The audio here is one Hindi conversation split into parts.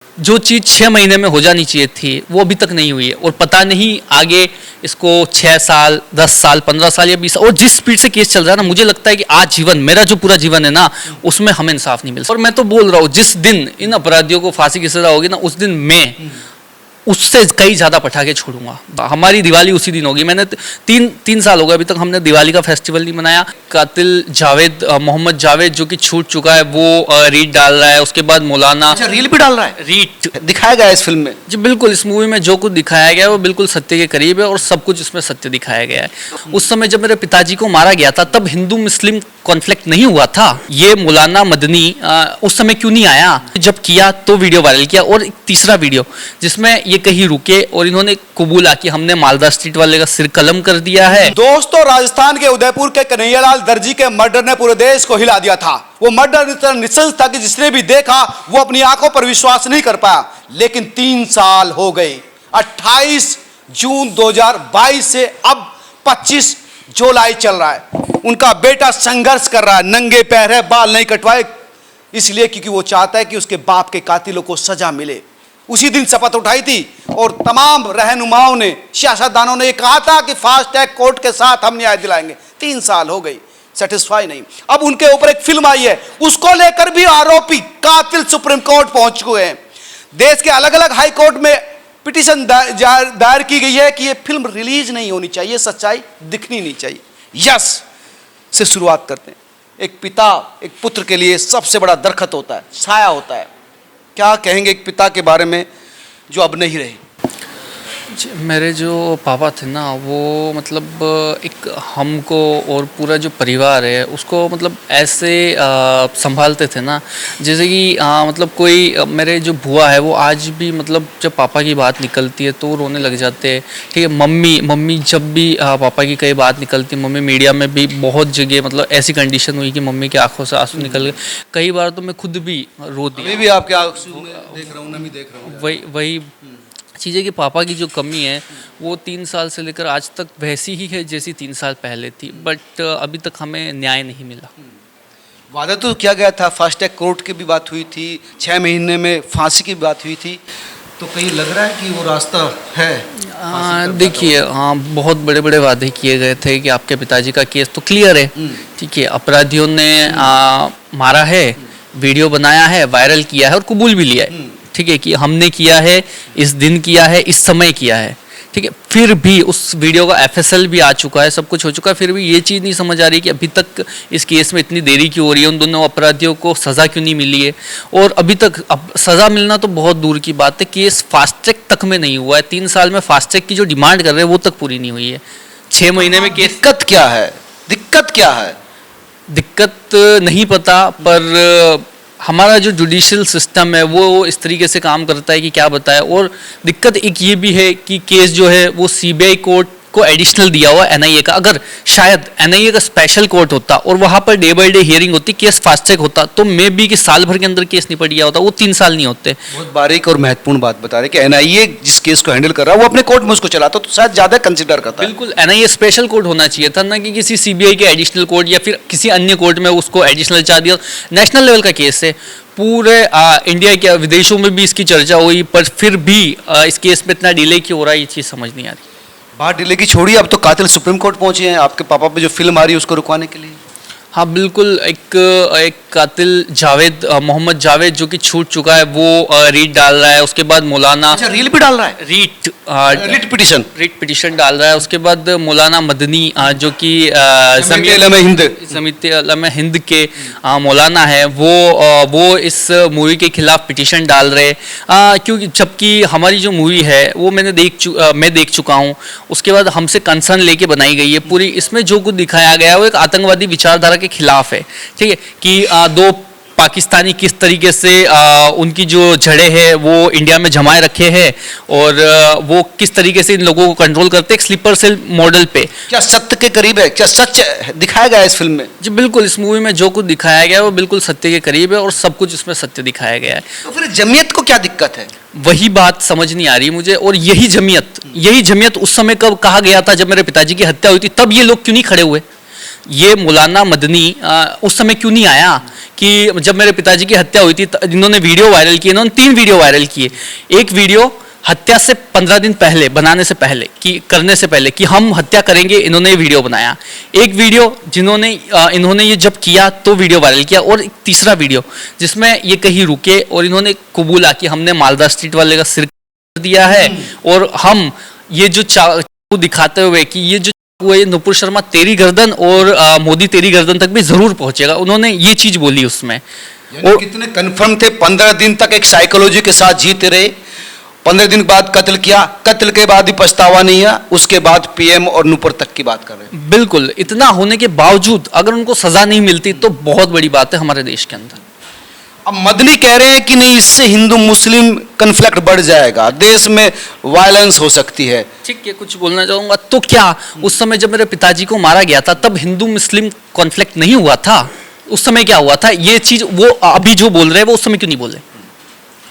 जो चीज़ 6 महीने में हो जानी चाहिए थी वो अभी तक नहीं हुई है, और पता नहीं आगे इसको 6 साल 10 साल 15 साल या 20 साल, और जिस स्पीड से केस चल रहा है ना, मुझे लगता है कि आज जीवन मेरा जो पूरा जीवन है ना, उसमें हमें इंसाफ नहीं मिल सकता। और मैं तो बोल रहा हूँ, जिस दिन इन अपराधियों को फांसी की सजा होगी ना, उस दिन मैं उससे कई ज़्यादा पटाखे छोड़ूंगा। हमारी दिवाली उसी दिन होगी। मैंने तीन साल हो गए अभी तक हमने दिवाली का फेस्टिवल नहीं मनाया। कातिल जावेद, मोहम्मद जावेद जो कि छूट चुका है, वो रीट डाल रहा है। उसके बाद मौलाना, अच्छा, रील भी डाल रहा है, रीट दिखाया गया है इस फिल्म में। जी बिल्कुल, इस मूवी में जो कुछ दिखाया गया है वो बिल्कुल सत्य के करीब है, और सब कुछ इसमें सत्य दिखाया गया है। उस समय जब मेरे पिताजी को मारा गया था, तब हिंदू मुस्लिम कॉन्फ्लिक्ट नहीं हुआ था। ये मौलाना मदनी उस समय क्यों नहीं आया? जब किया तो वीडियो वायरल किया। और एक तीसरा वीडियो जिसमें ये कहीं रुके और इन्होंने कबूला कि हमने मालदा स्ट्रीट वाले का सिर कलम कर दिया है। दोस्तों, राजस्थान के उदयपुर के कन्हैयालाल दर्जी के मर्डर ने पूरे देश को हिला दिया था। वो मर्डर इतना निशंस था कि जिसने भी देखा वो अपनी आंखों पर विश्वास नहीं कर पाया। लेकिन 3 साल हो गए। 28 जून 2022 से अब 25 जुलाई चल रहा है। उनका बेटा संघर्ष कर रहा है, नंगे पैर है, बाल नहीं कटवाए, इसलिए क्योंकि वो चाहता है कि उसके बाप के कातिलों को सजा मिले। उसी दिन शपथ उठाई थी और तमाम रहनुमाओं ने, सियासतदानों ने कहा था कि फास्ट ट्रैक कोर्ट के साथ हम न्याय दिलाएंगे। 3 साल हो गई, सेटिस्फाई नहीं। अब उनके ऊपर एक फिल्म आई है, उसको लेकर भी आरोपी कातिल सुप्रीम कोर्ट पहुंच चुके हैं। देश के अलग अलग हाई कोर्ट में पिटीशन दायर की गई है कि यह फिल्म रिलीज नहीं होनी चाहिए, सच्चाई दिखनी नहीं चाहिए। यस से शुरुआत करते हैं। एक पिता एक पुत्र के लिए सबसे बड़ा दरख्त होता है, छाया होता है। क्या कहेंगे एक पिता के बारे में जो अब नहीं रहे? मेरे जो पापा थे ना, वो मतलब एक हमको और पूरा जो परिवार है उसको मतलब ऐसे संभालते थे ना, जैसे कि मतलब कोई मेरे जो बुआ है वो आज भी मतलब जब पापा की बात निकलती है तो रोने लग जाते हैं। ठीक है, मम्मी जब भी पापा की कई बात निकलती है, मम्मी मीडिया में भी बहुत जगह मतलब ऐसी कंडीशन हुई कि मम्मी की आंखों से आंसू निकल गए। कई बार तो मैं खुद भी रो दिया। अभी भी आपके आंसू में देख रहा हूँ, नमी देख रहा हूँ। वही चीज़ें कि पापा की जो कमी है वो 3 साल से लेकर आज तक वैसी ही है जैसी 3 साल पहले थी, बट अभी तक हमें न्याय नहीं मिला। वादा तो किया गया था, फास्ट ट्रैक कोर्ट की भी बात हुई थी, 6 महीने में फांसी की बात हुई थी, तो कहीं लग रहा है कि वो रास्ता है? देखिए, हाँ, बहुत बड़े बड़े वादे किए गए थे कि आपके पिताजी का केस तो क्लियर है। ठीक है, अपराधियों ने मारा है, वीडियो बनाया है, वायरल किया है और कबूल भी लिया है। ठीक है, कि हमने किया है, इस दिन किया है, इस समय किया है। ठीक है, फिर भी उस वीडियो का FSL भी आ चुका है, सब कुछ हो चुका है, फिर भी ये चीज़ नहीं समझ आ रही कि अभी तक इस केस में इतनी देरी क्यों हो रही है, उन दोनों अपराधियों को सज़ा क्यों नहीं मिली है। और अभी तक अब सज़ा मिलना तो बहुत दूर की बात है, केस फास्ट ट्रैक तक में नहीं हुआ है। 3 साल में फास्ट ट्रैक की जो डिमांड कर रहे हैं वो तक पूरी नहीं हुई है। 6 महीने में केस। दिक्कत क्या है? दिक्कत क्या है? दिक्कत नहीं पता, पर हमारा जो जुडिशियल सिस्टम है वो इस तरीके से काम करता है कि क्या बताए। और दिक्कत एक ये भी है कि केस जो है वो CBI कोर्ट को एडिशनल दिया हुआ NIA का। अगर शायद NIA का स्पेशल कोर्ट होता और वहाँ per day by day hearing होती, केस फास्ट ट्रैक होता, तो मे बी कि साल भर के अंदर केस निपट गया होता, वो 3 साल नहीं होते। बहुत बारीक और महत्वपूर्ण बात बता रहे कि NIA जिस केस को हैंडल कर रहा है वो अपने कोर्ट में उसको चलाता तो शायद ज्यादा कंसिडर करता है। बिल्कुल, NIA स्पेशल कोर्ट होना चाहिए था ना, कि किसी CBI के एडिशनल कोर्ट या फिर किसी अन्य कोर्ट में उसको एडिशनल चाह दिया। नेशनल लेवल का केस है, पूरे इंडिया के विदेशों में भी इसकी चर्चा हुई, पर फिर भी इस केस में इतना डिले क्यों हो रहा है, ये चीज़ समझ नहीं आ रही। बात डिले की छोड़िए, अब तो कातिल सुप्रीम कोर्ट पहुंचे हैं आपके पापा पे जो फिल्म आ रही है उसको रुकवाने के लिए। हाँ बिल्कुल, एक कातिल जावेद, मोहम्मद जावेद जो कि छूट चुका है, वो रीट डाल रहा है। उसके बाद मौलाना, अच्छा, रील भी डाल रहा है, रीट पिटीशन डाल रहा है। उसके बाद मौलाना मदनी जो कि जमीयत उलमा हिंद के मौलाना है, वो इस मूवी के खिलाफ पिटीशन डाल रहे, क्योंकि जबकि हमारी जो मूवी है वो मैं देख चुका हूँ। उसके बाद हमसे कंसर्न लेके बनाई गई है पूरी। इसमें जो कुछ दिखाया गया है वो एक आतंकवादी विचारधारा के खिलाफ है। ठीक है, कि दो पाकिस्तानी किस तरीके से उनकी जो जड़ें हैं वो इंडिया में जमाए रखे हैं, और वो किस तरीके से इन लोगों को कंट्रोल करते हैं, एक स्लीपर सेल मॉडल पे। क्या सत्य के करीब है? क्या सच दिखाया गया है इस फिल्म में? जी बिल्कुल, इस मूवी में जो कुछ दिखाया गया है वो बिल्कुल सत्य के करीब है, और सब कुछ इसमें सत्य दिखाया गया है। तो फिर जमीयत को क्या दिक्कत है? वही बात समझ नहीं आ रही मुझे। और यही जमीयत उस समय कब कहा गया था, जब मेरे पिताजी की हत्या हुई थी, तब ये लोग क्यों नहीं खड़े हुए? ये मौलाना मदनी उस समय क्यों नहीं आया कि जब मेरे पिताजी की हत्या हुई थी इन्होंने वीडियो वायरल किए, इन्होंने 3 वीडियो वायरल किए। एक वीडियो हत्या से 15 दिन पहले, बनाने से पहले, कि करने से पहले कि हम हत्या करेंगे, इन्होंने ये वीडियो बनाया। एक वीडियो जिन्होंने इन्होंने ये जब किया तो वीडियो वायरल किया, और एक तीसरा वीडियो जिसमें ये कहीं रुके और इन्होंने कबूला कि हमने मालदा स्ट्रीट वाले का सिर कर दिया है, और हम ये जो चाकू दिखाते हुए कि ये जो वो ये नुपुर शर्मा तेरी गर्दन और मोदी तेरी गर्दन तक भी जरूर पहुंचेगा, उन्होंने ये चीज बोली उसमें। और कितने कन्फर्म थे, 15 दिन तक एक साइकोलॉजी के साथ जीते रहे, 15 दिन बाद कत्ल किया, कत्ल के बाद भी पछतावा नहीं है, उसके बाद पीएम और नुपुर तक की बात कर रहे हैं। बिल्कुल, इतना होने के बावजूद अगर उनको सजा नहीं मिलती तो बहुत बड़ी बात है हमारे देश के अंदर। अब मदनी कह रहे हैं कि नहीं, इससे हिंदू मुस्लिम कन्फ्लिक्ट बढ़ जाएगा, देश में वायलेंस हो सकती है। ठीक है, कुछ बोलना चाहूंगा तो क्या उस समय जब मेरे पिताजी को मारा गया था तब हिंदू मुस्लिम कॉन्फ्लिक्ट नहीं हुआ था? उस समय क्या हुआ था? ये चीज वो अभी जो बोल रहे हैं वो उस समय क्यों नहीं बोले?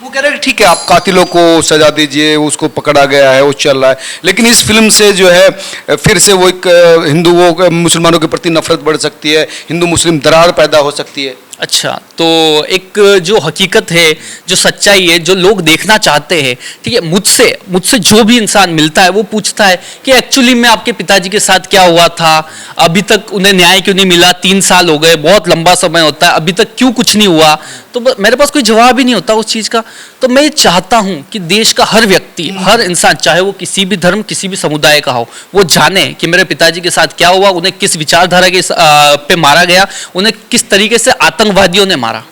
वो कह रहे हैं ठीक है, आप कातिलों को सजा दीजिए, उसको पकड़ा गया है, वो चल रहा है, लेकिन इस फिल्म से जो है फिर से वो एक हिंदुओं मुसलमानों के प्रति नफरत बढ़ सकती है, हिंदू मुस्लिम दरार पैदा हो सकती है। अच्छा, तो एक जो हकीकत है, जो सच्चाई है, जो लोग देखना चाहते हैं, ठीक है, मुझसे जो भी इंसान मिलता है वो पूछता है कि एक्चुअली में आपके पिताजी के साथ क्या हुआ था, अभी तक उन्हें न्याय क्यों नहीं मिला, 3 साल हो गए, बहुत लंबा समय होता है, अभी तक क्यों कुछ नहीं हुआ? तो मेरे पास कोई जवाब ही नहीं होता उस चीज़ का। तो मैं चाहता हूं कि देश का हर व्यक्ति, हर इंसान, चाहे वो किसी भी धर्म, किसी भी समुदाय का हो, वो जाने कि मेरे पिताजी के साथ क्या हुआ, उन्हें किस विचारधारा के पे मारा गया, उन्हें किस तरीके से आतंकवादियों ने मारा।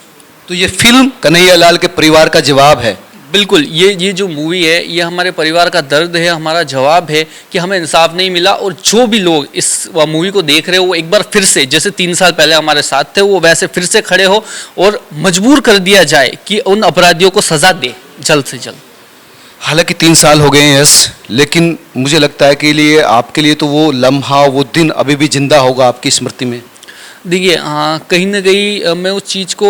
तो ये फिल्म कन्हैयालाल के परिवार का जवाब है। बिल्कुल, ये जो मूवी है ये हमारे परिवार का दर्द है, हमारा जवाब है कि हमें इंसाफ नहीं मिला, और जो भी लोग इस मूवी को देख रहे हो वो एक बार फिर से, जैसे 3 साल पहले हमारे साथ थे, वो वैसे फिर से खड़े हो और मजबूर कर दिया जाए कि उन अपराधियों को सजा दे जल्द से जल्द। हालांकि 3 साल हो गए हैं यस, लेकिन मुझे लगता है कि लिए आपके लिए तो वो लम्हा, वो दिन अभी भी जिंदा होगा आपकी स्मृति में। देखिए, कहीं ना कहीं मैं उस चीज़ को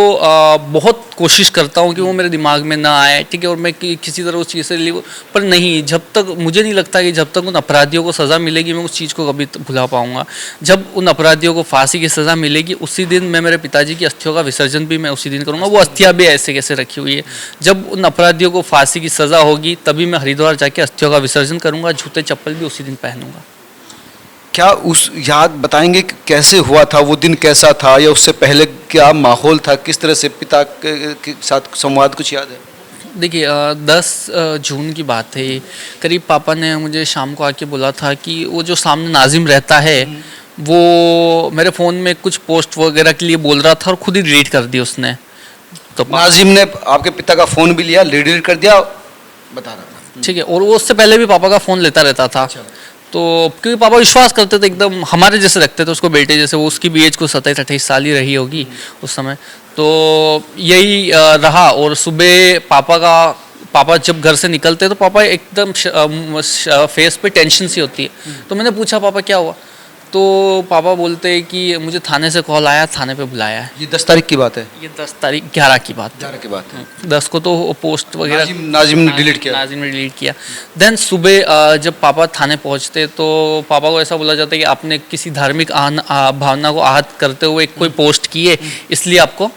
बहुत कोशिश करता हूँ कि वो मेरे दिमाग में ना आए, ठीक है, और मैं किसी तरह उस चीज़ से पर नहीं, जब तक मुझे नहीं लगता कि जब तक उन अपराधियों को सज़ा मिलेगी मैं उस चीज़ को कभी भुला पाऊँगा। जब उन अपराधियों को फांसी की सज़ा मिलेगी उसी दिन मैं मेरे पिताजी की अस्थियों का विसर्जन भी मैं उसी दिन करूँगा। वो अस्थियाँ भी ऐसे कैसे रखी हुई है, जब उन अपराधियों को फांसी की सज़ा होगी तभी मैं हरिद्वार जाके अस्थियों का विसर्जन करूँगा, जूते चप्पल भी उसी दिन पहनूंगा। क्या उस याद बताएंगे कि कैसे हुआ था वो दिन, कैसा था, या उससे पहले क्या माहौल था, किस तरह से पिता के साथ संवाद, कुछ याद है? देखिए, 10 जून की बात है, करीब पापा ने मुझे शाम को आके बोला था कि वो जो सामने नाजिम रहता है वो मेरे फ़ोन में कुछ पोस्ट वगैरह के लिए बोल रहा था और खुद ही डिलीट कर दी उसने। तो नाजिम ने आपके पिता का फ़ोन भी लिया, डिलीट कर दिया, बता रहा था। ठीक है, और वो उससे पहले भी पापा का फ़ोन लेता रहता था। तो क्योंकि पापा विश्वास करते थे, एकदम हमारे जैसे रखते थे उसको, बेटे जैसे। वो उसकी भी एज को 27-28 साल ही रही होगी उस समय। तो यही रहा, और सुबह पापा जब घर से निकलते तो पापा एकदम फेस पे टेंशन सी होती है। तो मैंने पूछा पापा क्या हुआ, तो पापा बोलते हैं कि मुझे थाने से कॉल आया, थाने पे बुलाया है। ये 10 तारीख की बात है? ये 10 तारीख 11 की बात, 11 की बात है। 10 को तो पोस्ट वगैरह नाजिम ने डिलीट किया। नाजिम ने डिलीट किया। देन सुबह जब पापा थाने पहुंचते तो पापा को ऐसा बोला जाता है कि आपने किसी धार्मिक भावना को आहत करते हुए कोई पोस्ट की है, इसलिए आपको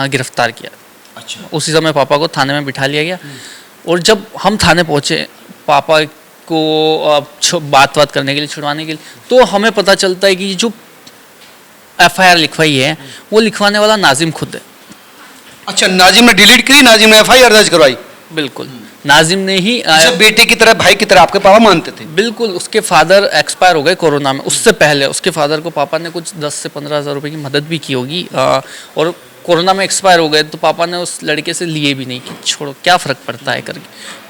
गिरफ्तार किया। अच्छा। उसी समय पापा को थाने में बिठा लिया गया, और जब हम थाने पहुंचे पापा को बात करने के लिए, छुड़वाने के लिए, तो हमें पता चलता है कि जो FIR लिखवाई है वो लिखवाने वाला नाजिम खुद है। अच्छा, नाजिम ने डिलीट करी, नाजिम ने FIR दर्ज करवाई? बिल्कुल, नाजिम ने ही। बेटे की तरह, भाई की तरह आपके पापा मानते थे? बिल्कुल, उसके फादर एक्सपायर हो गए कोरोना में, उससे पहले उसके फादर को पापा ने कुछ 10 से 15 हज़ार रुपये की मदद भी की होगी, और कोरोना में एक्सपायर हो गए तो पापा ने उस लड़के से लिए भी नहीं कि छोड़ो क्या फ़र्क पड़ता है करके।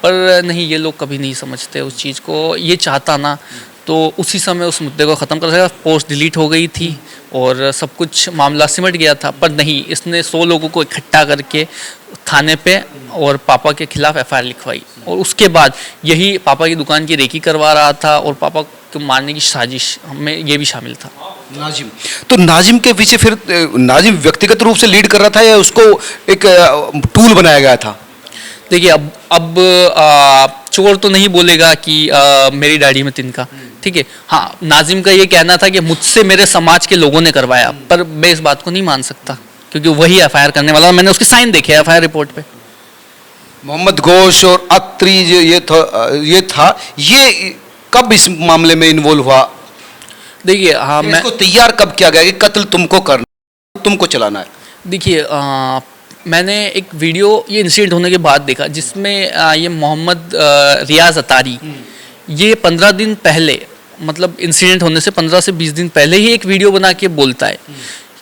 पर नहीं, ये लोग कभी नहीं समझते उस चीज़ को। ये चाहता ना तो उसी समय उस मुद्दे को ख़त्म कर सका। पोस्ट डिलीट हो गई थी और सब कुछ मामला सिमट गया था, पर नहीं, इसने 100 लोगों को इकट्ठा करके थाने पे और पापा के खिलाफ FIR लिखवाई, और उसके बाद यही पापा की दुकान की रेकी करवा रहा था, और पापा को मारने की साजिश में ये भी शामिल था। नाजिम, तो नाजिम के पीछे फिर नाजिम व्यक्तिगत रूप से लीड कर रहा था या उसको एक टूल बनाया गया था? देखिए, अब चोर तो नहीं बोलेगा कि मेरी दाढ़ी में तिनका, ठीक है। हाँ, नाजिम का ये कहना था कि मुझसे मेरे समाज के लोगों ने करवाया, पर मैं इस बात को नहीं मान सकता। क्योंकि वही एफआईआर करने वाला, मैंने उसके साइन देखे एफआईआर रिपोर्ट पे। मोहम्मद घोष और अत्री जो ये था ये कब इस मामले में इन्वॉल्व हुआ? देखिए हाँ, मैं इसको तैयार कब किया गया कि कत्ल तुमको करना, तुमको चलाना है? देखिए मैंने एक वीडियो ये इंसिडेंट होने के बाद देखा जिसमें ये मोहम्मद रियाज अतारी ये 15 दिन पहले, मतलब इंसिडेंट होने से 15 से 20 दिन पहले ही एक वीडियो बना के बोलता है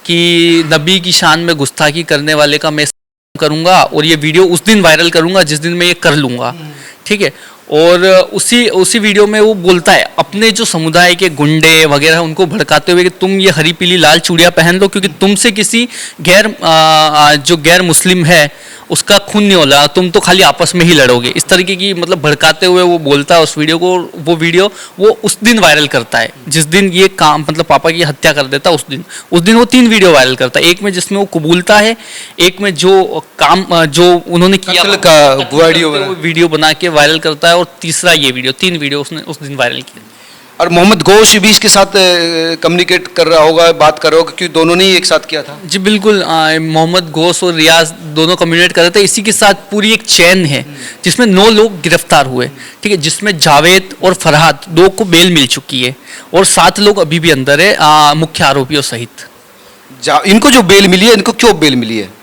कि नबी की शान में गुस्ताखी करने वाले का मैं करूंगा और ये वीडियो उस दिन वायरल करूंगा जिस दिन मैं ये कर लूंगा, ठीक है। और उसी वीडियो में वो बोलता है अपने जो समुदाय के गुंडे वगैरह उनको भड़काते हुए कि तुम ये हरी पीली लाल चूड़ियाँ पहन लो क्योंकि तुमसे किसी जो गैर मुस्लिम है उसका खून नहीं होला, तुम तो खाली आपस में ही लड़ोगे, इस तरीके की मतलब भड़काते हुए वो बोलता है उस वीडियो को। वो वीडियो वो उस दिन वायरल करता है जिस दिन ये काम मतलब पापा की हत्या कर देता है, उस दिन वो 3 वीडियो वायरल करता है। एक में जिसमें वो कबूलता है, एक में जो काम जो उन्होंने किया का वीडियो बना के वायरल करता है, और तीसरा ये वीडियो, 3 वीडियो उसने उस दिन वायरल किया। और मोहम्मद घोष भी इसके साथ कम्युनिकेट कर रहा होगा, बात कर रहा होगा, क्योंकि दोनों ने ही एक साथ किया था। जी बिल्कुल, मोहम्मद घोष और रियाज दोनों कम्युनिकेट कर रहे थे। इसी के साथ पूरी एक चैन है जिसमें 9 लोग गिरफ्तार हुए, ठीक है, जिसमें जावेद और फरहाद 2 को बेल मिल चुकी है और 7 लोग अभी भी अंदर है मुख्य आरोपियों सहित। इनको जो बेल मिली है, इनको क्यों बेल मिली है?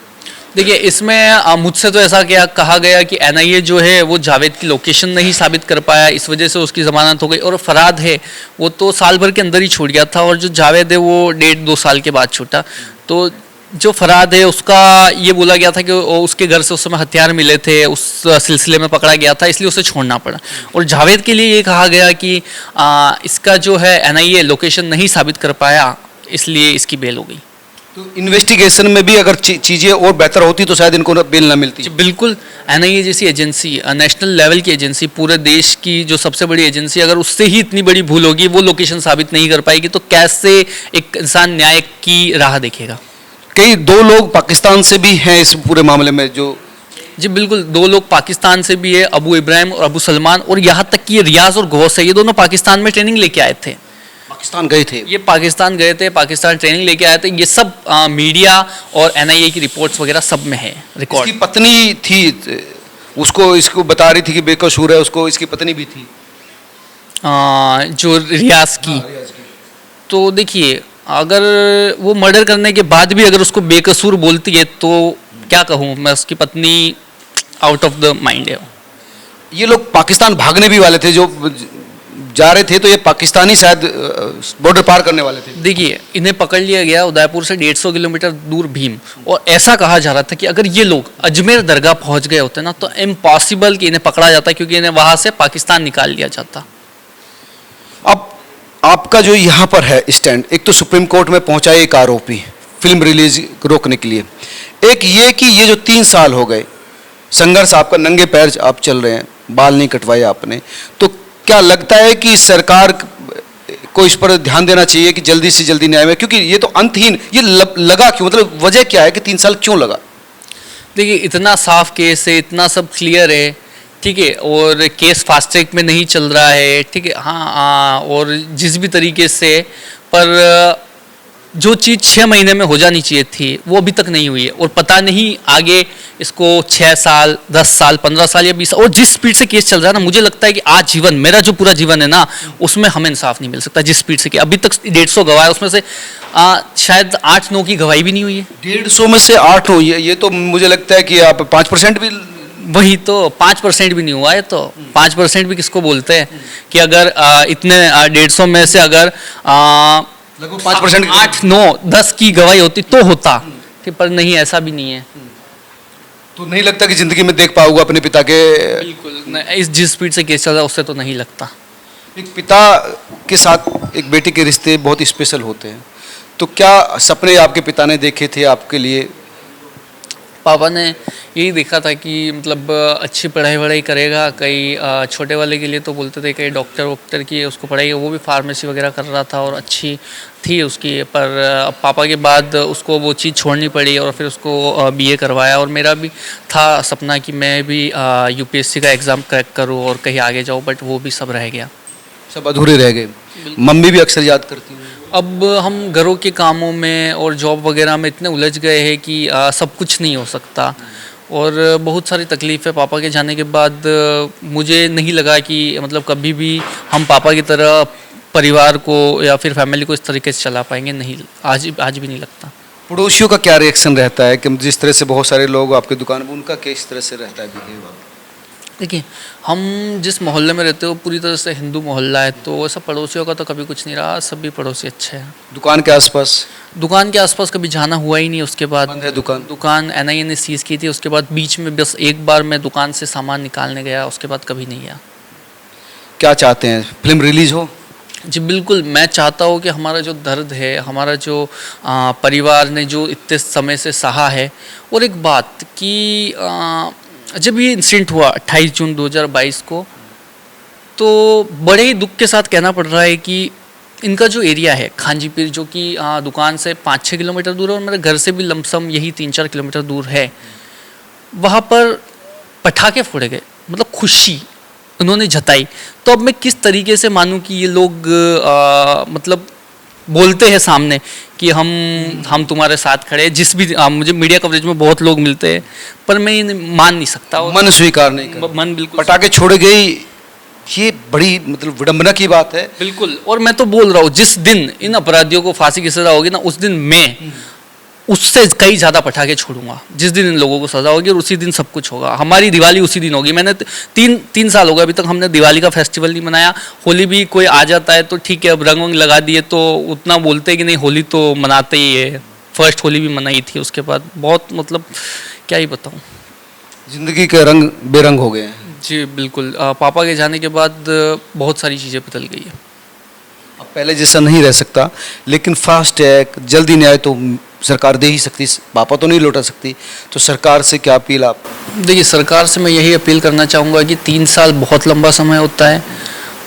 देखिए इसमें मुझसे तो ऐसा क्या कहा गया कि एनआईए जो है वो जावेद की लोकेशन नहीं साबित कर पाया, इस वजह से उसकी ज़मानत हो गई। और फरहाद है वो तो साल भर के अंदर ही छूट गया था, और जो जावेद है वो 1.5-2 साल के बाद छूटा। तो जो फरहाद है उसका ये बोला गया था कि उसके घर से उस समय हथियार मिले थे, उस सिलसिले में पकड़ा गया था, इसलिए उसे छोड़ना पड़ा। और जावेद के लिए ये कहा गया कि इसका जो है एनआईए लोकेशन नहीं साबित कर पाया, इसलिए इसकी बेल हो गई। तो इन्वेस्टिगेशन में भी अगर चीज़ें और बेहतर होती तो शायद इनको बेल ना मिलती। बिल्कुल, एनआईए जैसी एजेंसी, नेशनल लेवल की एजेंसी, पूरे देश की जो सबसे बड़ी एजेंसी, अगर उससे ही इतनी बड़ी भूल होगी, वो लोकेशन साबित नहीं कर पाएगी, तो कैसे एक इंसान न्याय की राह देखेगा? कई 2 लोग पाकिस्तान से भी हैं इस पूरे मामले में जो। जी बिल्कुल, 2 लोग पाकिस्तान से भी है, अबू इब्राहिम और अबू सलमान, और यहाँ तक कि रियाज और घोष है, ये दोनों पाकिस्तान में ट्रेनिंग लेके आए थे। पाकिस्तान गए थे? ये पाकिस्तान गए थे, पाकिस्तान ट्रेनिंग लेके आए थे। ये सब मीडिया और एनआईए की रिपोर्ट्स वगैरह सब में है रिकॉर्ड। इसकी पत्नी थी, उसको इसको बता रही थी कि बेकसूर है, उसको इसकी पत्नी भी थी जो रियाज की। तो देखिए अगर वो मर्डर करने के बाद भी अगर उसको बेकसूर बोलती है तो क्या कहूँ मैं, उसकी पत्नी आउट ऑफ द माइंड है। ये लोग पाकिस्तान भागने भी वाले थे, जो जा रहे थे, तो ये पाकिस्तानी शायद बॉर्डर पार करने वाले थे। देखिए इन्हें पकड़ लिया गया उदयपुर से 150 किलोमीटर दूर भीम, और ऐसा कहा जा रहा था कि अगर ये लोग अजमेर दरगाह पहुंच गए होते ना तो इम्पॉसिबल कि इन्हें पकड़ा जाता, क्योंकि इन्हें वहां से पाकिस्तान निकाल लिया जाता। अब आपका जो यहाँ पर है स्टैंड, एक तो सुप्रीम कोर्ट में पहुंचा एक आरोपी फिल्म रिलीज रोकने के लिए, एक ये कि ये जो 3 साल हो गए संघर्ष, आपका नंगे पैर आप चल रहे हैं, बाल नहीं कटवाए आपने, तो क्या लगता है कि सरकार को इस पर ध्यान देना चाहिए कि जल्दी से जल्दी न्याय में, क्योंकि ये तो अंतहीन, ये लगा क्यों, मतलब वजह क्या है कि 3 साल क्यों लगा? देखिए इतना साफ केस है, इतना सब क्लियर है, ठीक है, और केस फास्ट ट्रैक में नहीं चल रहा है, ठीक है, हाँ, और जिस भी तरीके से, पर जो चीज़ 6 महीने में हो जानी चाहिए थी वो अभी तक नहीं हुई है, और पता नहीं आगे इसको 6 साल 10 साल 15 साल या 20 साल, और जिस स्पीड से केस चल रहा है ना, मुझे लगता है कि आज जीवन मेरा जो पूरा जीवन है ना उसमें हमें इंसाफ नहीं मिल सकता। जिस स्पीड से अभी तक 150 गवाह है, उसमें से शायद 8-9 की गवाही भी नहीं हुई है। 150 में से 8 हुई है, ये तो मुझे लगता है कि आप 5% भी, वही तो 5% भी नहीं हुआ है, तो 5% भी किसको बोलते हैं कि अगर इतने 150 में से अगर लगभग 5%, 8-9-10 की गवाही होती तो होता, ठीक, पर नहीं, ऐसा भी नहीं है। तो नहीं लगता कि जिंदगी में देख पाऊंगा अपने पिता के? बिल्कुल, इस जिस स्पीड से केस चल रहा है उससे तो नहीं लगता। एक पिता के साथ एक बेटे के रिश्ते बहुत स्पेशल होते हैं, तो क्या सपने आपके पिता ने देखे थे आपके लिए? पापा ने यही देखा था कि मतलब अच्छी पढ़ाई वढ़ाई करेगा, कई छोटे वाले के लिए तो बोलते थे कई डॉक्टर वॉक्टर की उसको पढ़ाई, वो भी फार्मेसी वगैरह कर रहा था और अच्छी थी उसकी, पर पापा के बाद उसको वो चीज़ छोड़नी पड़ी और फिर उसको बीए करवाया। और मेरा भी था सपना कि मैं भी यूपीएससी का एग्ज़ाम क्रैक करूँ और कहीं आगे जाऊँ, बट वो भी सब रह गया, सब अधूरे रह गए। मम्मी भी अक्सर याद करती हैं? अब हम घरों के कामों में और जॉब वगैरह में इतने उलझ गए हैं कि सब कुछ नहीं हो सकता, और बहुत सारी तकलीफ़ है पापा के जाने के बाद। मुझे नहीं लगा कि मतलब कभी भी हम पापा की तरह परिवार को या फिर फैमिली को इस तरीके से चला पाएंगे, नहीं, आज भी नहीं लगता। पड़ोसियों का क्या रिएक्शन रहता है कि जिस तरह से बहुत सारे लोग आपकी दुकान में, उनका किस तरह से रहता है बिहेव? देखिए, हम जिस मोहल्ले में रहते हो वो पूरी तरह से हिंदू मोहल्ला है, तो ऐसा पड़ोसियों का तो कभी कुछ नहीं रहा, सभी पड़ोसी अच्छे हैं। दुकान के आसपास? दुकान के आसपास कभी जाना हुआ ही नहीं। उसके बाद बंद है दुकान? दुकान NIA ने सीज़ की थी, उसके बाद बीच में बस एक बार मैं दुकान से सामान निकालने गया, उसके बाद कभी नहीं गया। क्या चाहते हैं, फिल्म रिलीज हो? जी बिल्कुल, मैं चाहता हूँ कि हमारा जो दर्द है, हमारा जो परिवार ने जो इतने समय से सहा है, और एक बात कि जब ये इंसिडेंट हुआ 28 जून 2022 को, तो बड़े ही दुख के साथ कहना पड़ रहा है कि इनका जो एरिया है खांजीपीर, जो कि दुकान से 5-6 किलोमीटर दूर है और मेरे घर से भी लमसम यही 3-4 किलोमीटर दूर है, वहाँ पर पटाखे फोड़े गए, मतलब खुशी उन्होंने जताई। तो अब मैं किस तरीके से मानूं कि ये लोग मतलब बोलते हैं सामने कि हम तुम्हारे साथ खड़े हैं, जिस भी मुझे मीडिया कवरेज में बहुत लोग मिलते हैं, पर मैं ये मान नहीं सकता। मन स्वीकार नहीं कर, मन बिल्कुल, पटाखे छोड़े गए, ये बड़ी मतलब विडंबना की बात है। बिल्कुल, और मैं तो बोल रहा हूँ जिस दिन इन अपराधियों को फांसी की सजा होगी ना, उस दिन मैं उससे कई ज़्यादा पटाखे छोड़ूंगा। जिस दिन इन लोगों को सजा होगी और उसी दिन सब कुछ होगा। हमारी दिवाली उसी दिन होगी। मैंने तीन साल हो गए अभी तक हमने दिवाली का फेस्टिवल नहीं मनाया। होली भी कोई आ जाता है तो ठीक है, अब रंग वंग लगा दिए तो उतना बोलते हैं कि नहीं, होली तो मनाते ही है। फर्स्ट होली भी मनाई थी, उसके बाद बहुत मतलब क्या ही बताऊँ, जिंदगी के रंग बेरंग हो गए हैं। जी बिल्कुल, पापा के जाने के बाद बहुत सारी चीज़ें बदल गई है। अब पहले जैसा नहीं रह सकता, लेकिन फास्ट टैग जल्दी न्याय तो सरकार दे ही सकती, पापा तो नहीं लौटा सकती। तो सरकार से क्या अपील आप? देखिए, सरकार से मैं यही अपील करना चाहूँगा कि 3 साल बहुत लंबा समय होता है।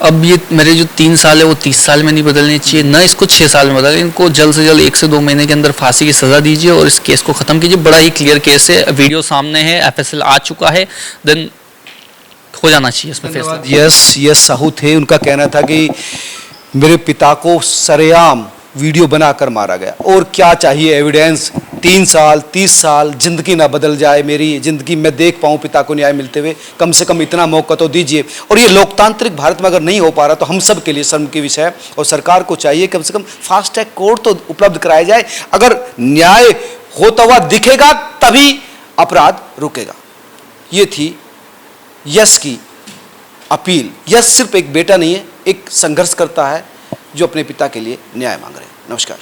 अब ये मेरे जो 3 साल है वो 30 साल में नहीं बदलने चाहिए, न इसको 6 साल में बदलें। इनको जल्द से जल्द 1 से 2 महीने के अंदर फांसी की सज़ा दीजिए और इस केस को ख़त्म कीजिए। बड़ा ही क्लियर केस है, वीडियो सामने है, FSL आ चुका है, देन हो जाना चाहिए इसमें फैसला। यस साहू थे, उनका कहना था कि मेरे पिता को सरेआम वीडियो बनाकर मारा गया, और क्या चाहिए एविडेंस? 3 साल 30 साल जिंदगी ना बदल जाए, मेरी जिंदगी में देख पाऊँ पिता को न्याय मिलते हुए, कम से कम इतना मौका तो दीजिए। और ये लोकतांत्रिक भारत में अगर नहीं हो पा रहा तो हम सब के लिए शर्म की विषय है, और सरकार को चाहिए कम से कम फास्ट ट्रैक कोर्ट तो उपलब्ध कराया जाए। अगर न्याय होता हुआ दिखेगा तभी अपराध रुकेगा। ये थी यश की अपील। यश सिर्फ एक बेटा नहीं है, एक संघर्ष करता है जो अपने पिता के लिए न्याय मांग रहे हैं। नमस्कार।